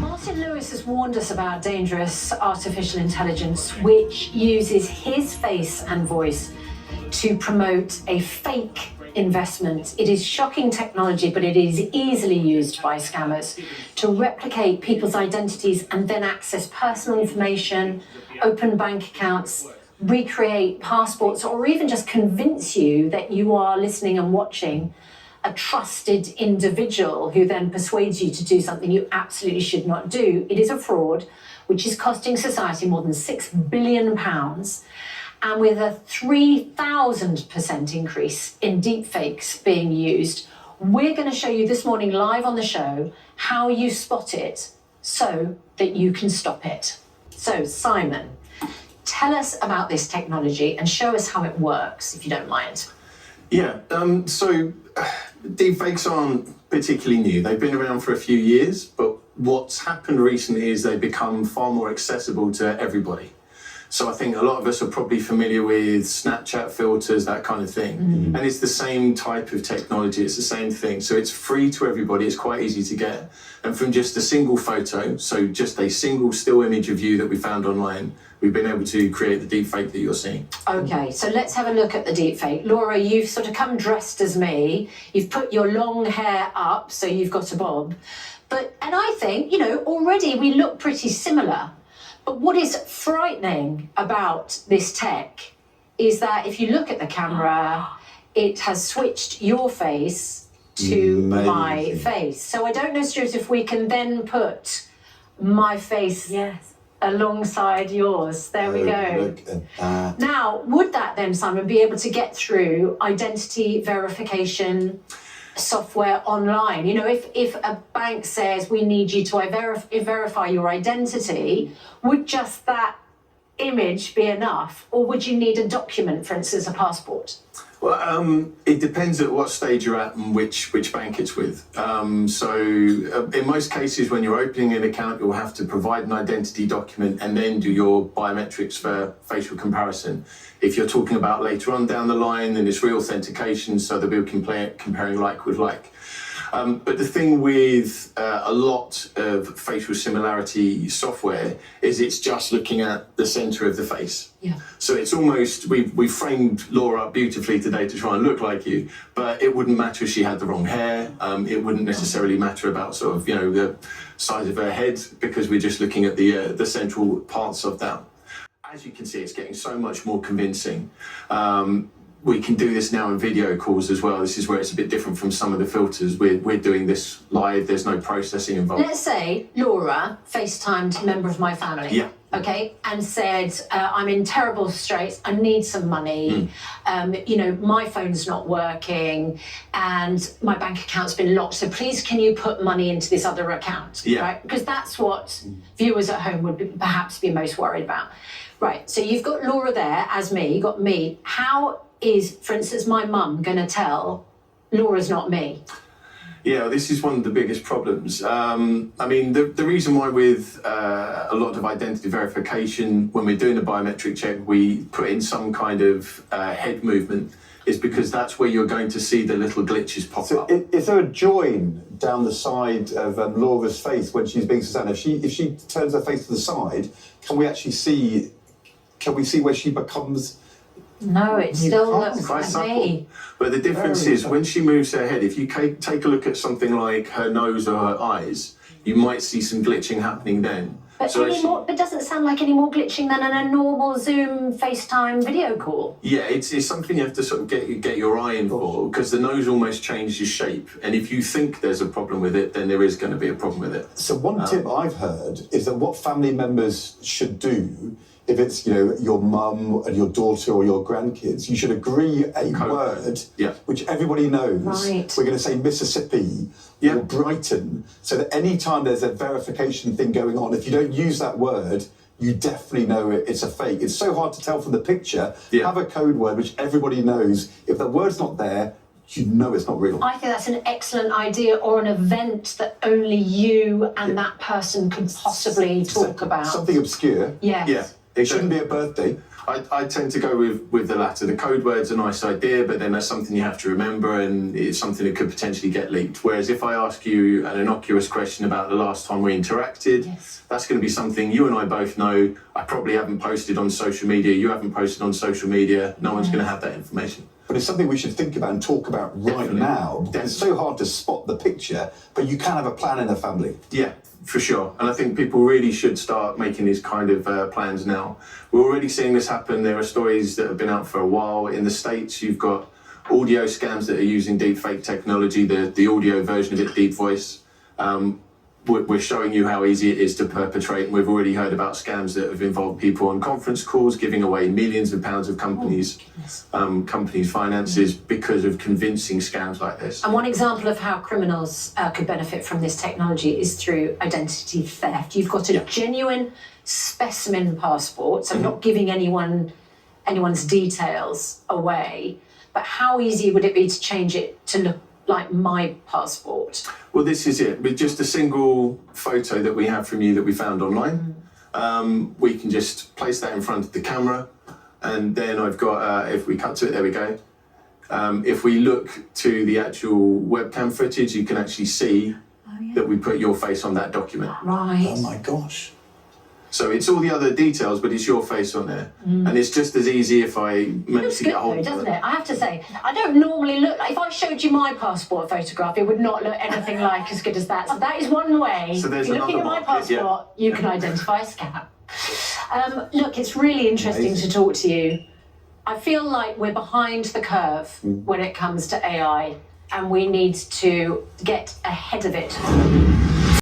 Martin Lewis has warned us about dangerous artificial intelligence, which uses his face and voice to promote a fake investment. It is shocking technology, but it is easily used by scammers to replicate people's identities and then access personal information, open bank accounts, recreate passports, or even just convince you that you are listening and watching a trusted individual who then persuades you to do something you absolutely should not do. It is a fraud which is costing society more than £6 billion. And with a 3,000% increase in deepfakes being used, we're going to show you this morning live on the show how you spot it so that you can stop it. So, Simon, tell us about this technology and show us how it works, if you don't mind. Yeah, so deepfakes aren't particularly new. They've been around for a few years, but what's happened recently is they've become far more accessible to everybody. So I think a lot of us are probably familiar with Snapchat filters, that kind of thing. And it's the same type of technology, it's the same thing. So it's free to everybody, it's quite easy to get. And from just a single photo, so just a single still image of you that we found online, we've been able to create the deepfake that you're seeing. Okay, so let's have a look at the deepfake. Laura, you've sort of come dressed as me. You've put your long hair up, so you've got a bob. And I think, already we look pretty similar. But what is frightening about this tech is that if you look at the camera, it has switched your face to my face. So I don't know, Stuart, if we can then put my face alongside yours. There we go. Look at that. Now, would that then, Simon, be able to get through identity verification software online? If a bank says we need you to verify your identity, would just that image be enough, or would you need a document, for instance, a passport? Well, it depends at what stage you're at and which bank it's with. In most cases, when you're opening an account, you'll have to provide an identity document and then do your biometrics for facial comparison. If you're talking about later on down the line, then it's re-authentication, so they'll be comparing like with like. But the thing with a lot of facial similarity software is it's just looking at the centre of the face. Yeah. So it's almost, we framed Laura up beautifully today to try and look like you, but it wouldn't matter if she had the wrong hair. It wouldn't necessarily matter about sort of, the size of her head, because we're just looking at the central parts of that. As you can see, it's getting so much more convincing. We can do this now in video calls as well. This is where it's a bit different from some of the filters. We're doing this live. There's no processing involved. Let's say Laura FaceTimed a member of my family. Yeah. Okay, and said, I'm in terrible straits, I need some money, my phone's not working, and my bank account's been locked, so please can you put money into this other account? Yeah. Right? Because that's what viewers at home would perhaps be most worried about. Right, so you've got Laura there as me, you've got me. How is, for instance, my mum going to tell Laura's not me? Yeah, this is one of the biggest problems. The reason why with a lot of identity verification, when we're doing a biometric check, we put in some kind of head movement, is because that's where you're going to see the little glitches pop up. Is there a join down the side of Laura's face when she's being Susanna? If she turns her face to the side, can we see where she becomes? No, it still looks Quite like subtle. me. But the difference is when she moves her head, if you take a look at something like her nose or her eyes, you might see some glitching happening then. But it doesn't sound like any more glitching than in a normal Zoom FaceTime video call. Yeah, it's something you have to sort of get your eye in for, because the nose almost changes shape. And if you think there's a problem with it, then there is going to be a problem with it. So one tip I've heard is that what family members should do, if it's your mum and your daughter or your grandkids, you should agree a word which everybody knows. Right. We're going to say Mississippi or Brighton, so that any time there's a verification thing going on, if you don't use that word, you definitely know it's a fake. It's so hard to tell from the picture. Have a code word which everybody knows. If the word's not there, you know it's not real. I think that's an excellent idea, or an event that only you and that person could possibly talk about. Something obscure. Yes. Yeah. It shouldn't be a birthday. I tend to go with the latter. The code word's a nice idea, but then that's something you have to remember, and it's something that could potentially get leaked. Whereas if I ask you an innocuous question about the last time we interacted, that's going to be something you and I both know. I probably haven't posted on social media. You haven't posted on social media. No one's going to have that information. But it's something we should think about and talk about right now. It's so hard to spot the picture, but you can have a plan in a family. Yeah, for sure. And I think people really should start making these kind of plans now. We're already seeing this happen. There are stories that have been out for a while. In the States, you've got audio scams that are using deepfake technology, the audio version of it, deep voice. We're showing you how easy it is to perpetrate, and we've already heard about scams that have involved people on conference calls giving away millions of pounds of companies' finances because of convincing scams like this. And one example of how criminals could benefit from this technology is through identity theft. You've got a genuine specimen passport, so not giving anyone's details away, but how easy would it be to change it to look like my passport? Well, this is it. With just a single photo that we have from you that we found online, we can just place that in front of the camera, and then I've got, if we cut to it, there we go. If we look to the actual webcam footage, you can actually see that we put your face on that document. Right. Oh my gosh. So it's all the other details, but it's your face on there. And it's just as easy if I managed to get hold of it. Doesn't it? I have to say, I don't normally look like, if I showed you my passport photograph, it would not look anything like as good as that. So that is one way. So there's if you're looking at my passport, you can identify a scam. Look, it's really interesting to talk to you. I feel like we're behind the curve when it comes to AI, and we need to get ahead of it.